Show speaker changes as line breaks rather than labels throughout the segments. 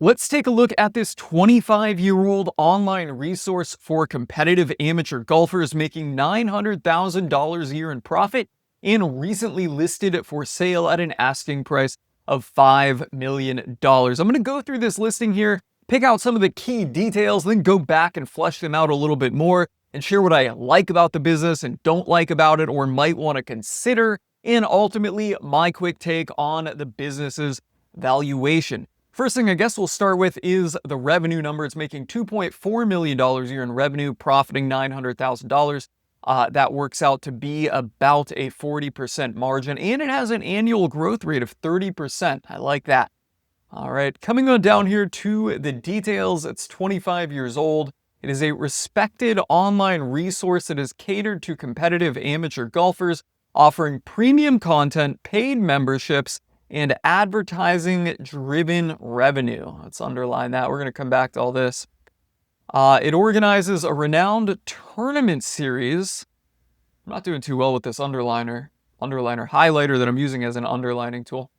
Let's take a look at this 25-year-old online resource for competitive amateur golfers making $900,000 a year in profit and recently listed for sale at an asking price of $5 million. I'm going to go through this listing here, pick out some of the key details, then go back and flesh them out a little bit more and share what I like about the business and don't like about it or might want to consider, and ultimately my quick take on the business's valuation. First thing I guess we'll start with is the revenue number. It's making $2.4 million a year in revenue, profiting $900,000. That works out to be about a 40% margin, and it has an annual growth rate of 30%. I like that. All right, coming on down here to the details. It's 25 years old. It is a respected online resource that is catered to competitive amateur golfers, offering premium content, paid memberships, and advertising-driven revenue. Let's underline that. We're going to come back to all this. It organizes a renowned tournament series. I'm not doing too well with this highlighter that I'm using as an underlining tool.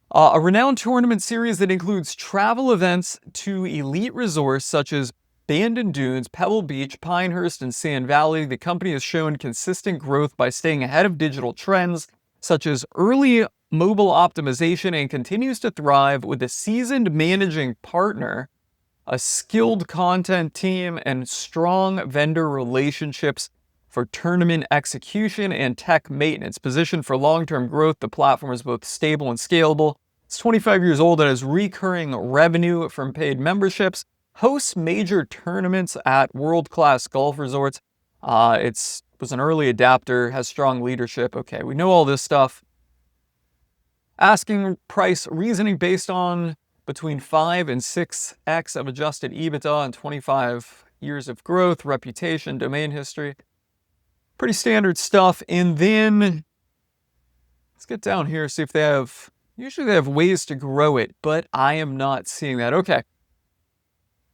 A renowned tournament series that includes travel events to elite resorts such as Bandon Dunes, Pebble Beach, Pinehurst, and Sand Valley. The company has shown consistent growth by staying ahead of digital trends such as early mobile optimization, and continues to thrive with a seasoned managing partner, a skilled content team, and strong vendor relationships for tournament execution and tech maintenance. Positioned for long-term growth, the platform is both stable and scalable. It's 25 years old and has recurring revenue from paid memberships, hosts major tournaments at world-class golf resorts. It was an early adapter, has strong leadership. Okay, we know all this stuff. Asking price reasoning based on between 5 and 6x of adjusted EBITDA and 25 years of growth, reputation, domain history. Pretty standard stuff. And then let's get down here, see if they have, usually they have ways to grow it, but I am not seeing that. Okay.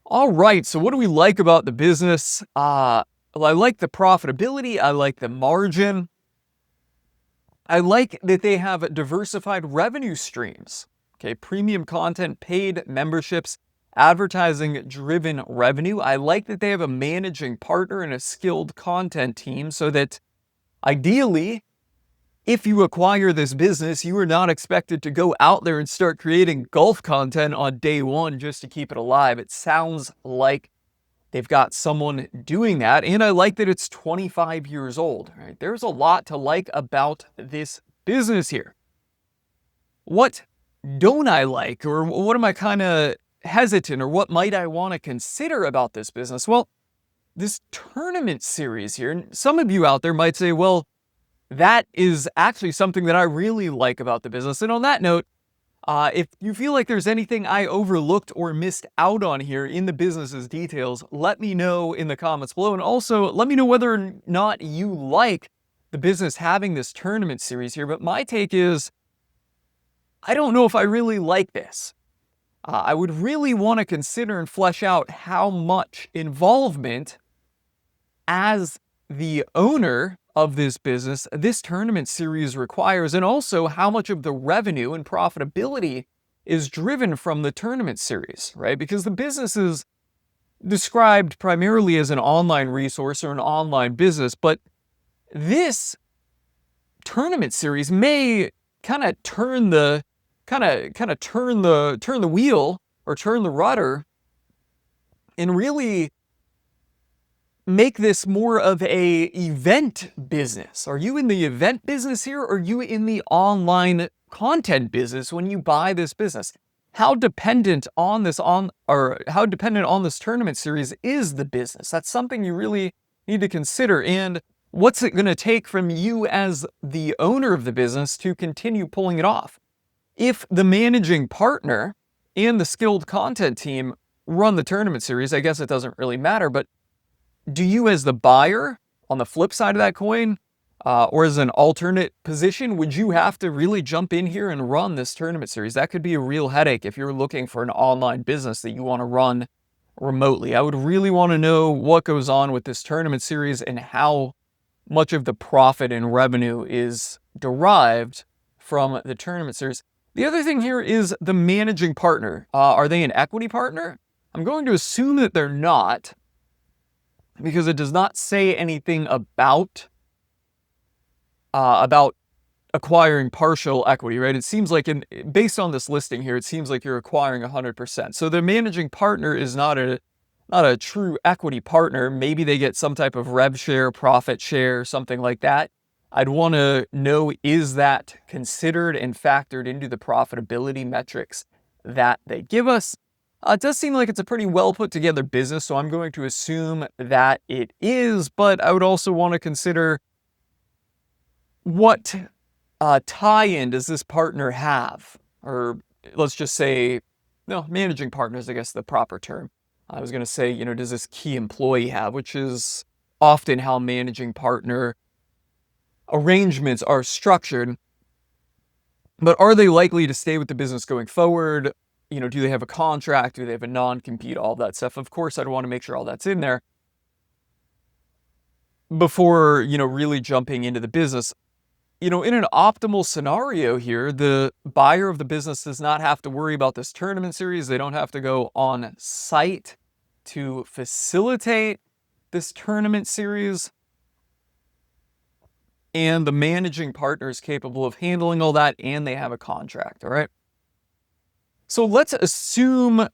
All right, so what do we like about the business? Well, I like the profitability. I like the margin. I like that they have diversified revenue streams. Okay, premium content, paid memberships, advertising-driven revenue. I like that they have a managing partner and a skilled content team so that ideally, if you acquire this business, you are not expected to go out there and start creating golf content on day one just to keep it alive. It sounds like they've got someone doing that, and I like that it's 25 years old. Right? There's a lot to like about this business here. What don't I like, or what am I kind of hesitant, or what might I want to consider about this business? Well, this tournament series here, and some of you out there might say, well, that is actually something that I really like about the business. And on that note, if you feel like there's anything I overlooked or missed out on here in the business's details, let me know in the comments below. And also, let me know whether or not you like the business having this tournament series here. But my take is, I don't know if I really like this. I would really want to consider and flesh out how much involvement as the owner of this business this tournament series requires, and also how much of the revenue and profitability is driven from the tournament series, right? Because the business is described primarily as an online resource or an online business, but this tournament series may kind of turn the wheel or turn the rudder and really make this more of a event business. Are you in the event business here, or are you in the online content business when you buy this business? How dependent on this tournament series is the business? That's something you really need to consider. And what's it going to take from you as the owner of the business to continue pulling it off? If the managing partner and the skilled content team run the tournament series, I guess it doesn't really matter, but do you as the buyer, on the flip side of that coin, or as an alternate position, would you have to really jump in here and run this tournament series? That could be a real headache if you're looking for an online business that you want to run remotely. I would really want to know what goes on with this tournament series and how much of the profit and revenue is derived from the tournament series. The other thing here is the managing partner. Are they an equity partner? I'm going to assume that they're not, because it does not say anything about acquiring partial equity, right? It seems like, based on this listing here, it seems like you're acquiring 100%. So the managing partner is not a true equity partner. Maybe they get some type of rev share, profit share, something like that. I'd want to know, is that considered and factored into the profitability metrics that they give us? It does seem like it's a pretty well put together business, so I'm going to assume that it is, but I would also want to consider what tie-in does this partner have? Or let's just say, no, managing partner is, I guess, the proper term. I was going to say, does this key employee have, which is often how managing partner arrangements are structured. But are they likely to stay with the business going forward? Do they have a contract? Do they have a non-compete? All that stuff. Of course, I'd want to make sure all that's in there before, really jumping into the business. In an optimal scenario here, the buyer of the business does not have to worry about this tournament series. They don't have to go on site to facilitate this tournament series. And the managing partner is capable of handling all that, and they have a contract, all right? So let's assume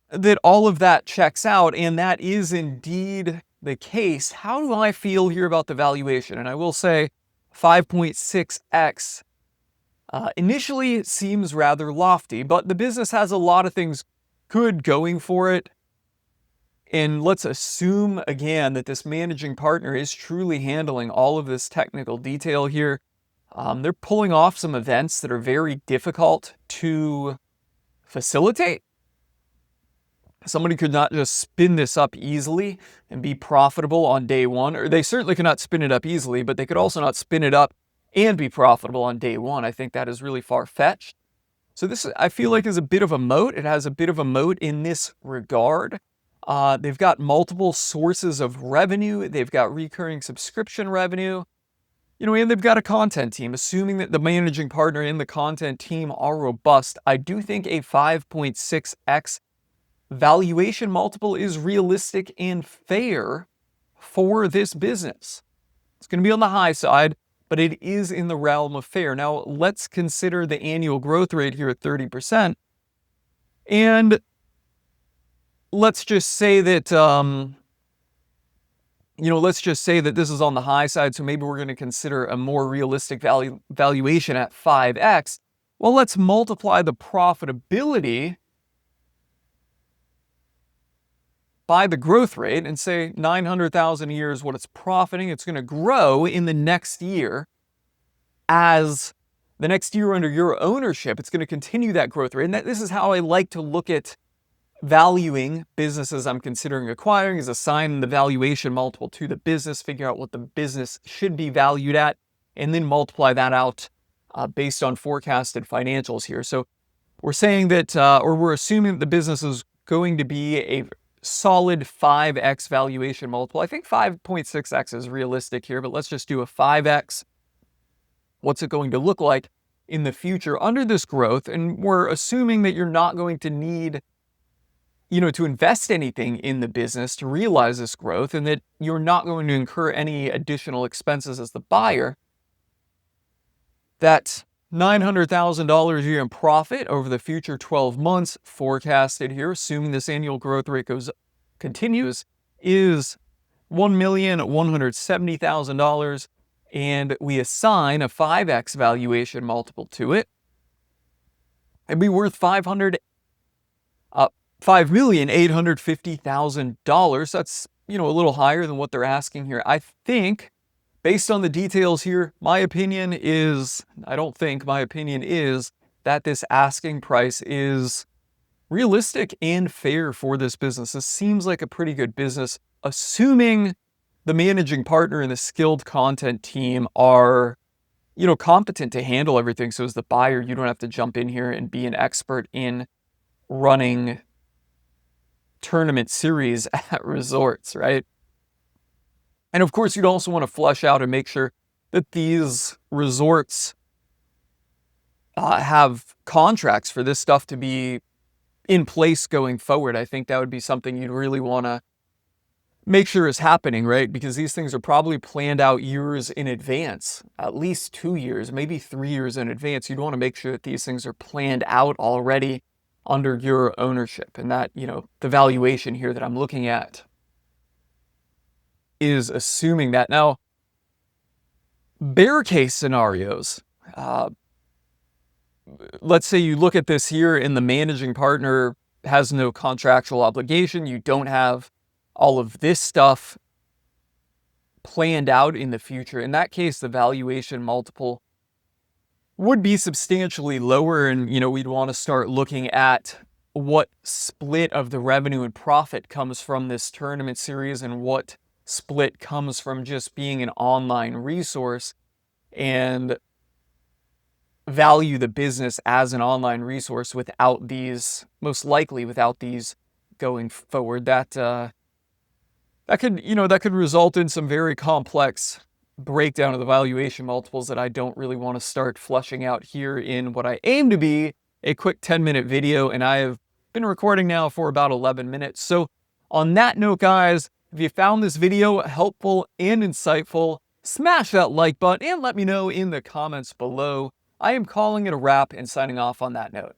that all of that checks out, and that is indeed the case. How do I feel here about the valuation? And I will say 5.6x initially seems rather lofty, but the business has a lot of things good going for it. And let's assume, again, that this managing partner is truly handling all of this technical detail here. They're pulling off some events that are very difficult to facilitate. Somebody could not just spin this up easily and be profitable on day one, or they certainly cannot spin it up easily, but they could also not spin it up and be profitable on day one. I think that is really far-fetched. So this, I feel like, is a bit of a moat. It has a bit of a moat in this regard. They've got multiple sources of revenue. They've got recurring subscription revenue, and they've got a content team. Assuming that the managing partner and the content team are robust, I do think a 5.6x valuation multiple is realistic and fair for this business. It's going to be on the high side, but it is in the realm of fair. Now, let's consider the annual growth rate here at 30%. And let's just say that, let's just say that this is on the high side, so maybe we're going to consider a more realistic valuation at 5x. Well, let's multiply the profitability by the growth rate and say 900,000 a year is what it's profiting. It's going to grow in the next year. As the next year under your ownership, it's going to continue that growth rate. And this is how I like to look at valuing businesses I'm considering acquiring, is assign the valuation multiple to the business, figure out what the business should be valued at, and then multiply that out based on forecasted financials here. So we're saying that, or we're assuming that the business is going to be a solid 5x valuation multiple. I think 5.6x is realistic here, but let's just do a 5x. What's it going to look like in the future under this growth? And we're assuming that you're not going to need, to invest anything in the business to realize this growth, and that you're not going to incur any additional expenses as the buyer. That $900,000 a year in profit over the future 12 months forecasted here, assuming this annual growth rate continues, is $1,170,000, and we assign a 5x valuation multiple to it. It'd be worth $5,850,000. That's, a little higher than what they're asking here. I think, based on the details here, my opinion is that this asking price is realistic and fair for this business. This seems like a pretty good business, assuming the managing partner and the skilled content team are, competent to handle everything. So as the buyer, you don't have to jump in here and be an expert in running tournament series at resorts, right? And of course, you'd also want to flush out and make sure that these resorts have contracts for this stuff to be in place going forward. I think that would be something you'd really want to make sure is happening, right? Because these things are probably planned out years in advance, at least 2 years, maybe 3 years in advance. You'd want to make sure that these things are planned out already under your ownership. And that, the valuation here that I'm looking at is assuming that. Now, bear case scenarios, let's say you look at this here and the managing partner has no contractual obligation. You don't have all of this stuff planned out in the future. In that case, the valuation multiple would be substantially lower. And, we'd want to start looking at what split of the revenue and profit comes from this tournament series and what split comes from just being an online resource, and value the business as an online resource without these, most likely without these going forward. That could result in some very complex breakdown of the valuation multiples that I don't really want to start fleshing out here in what I aim to be a quick 10-minute video, and I have been recording now for about 11 minutes. So on that note, guys, if you found this video helpful and insightful, smash that like button and let me know in the comments below. I am calling it a wrap and signing off on that note.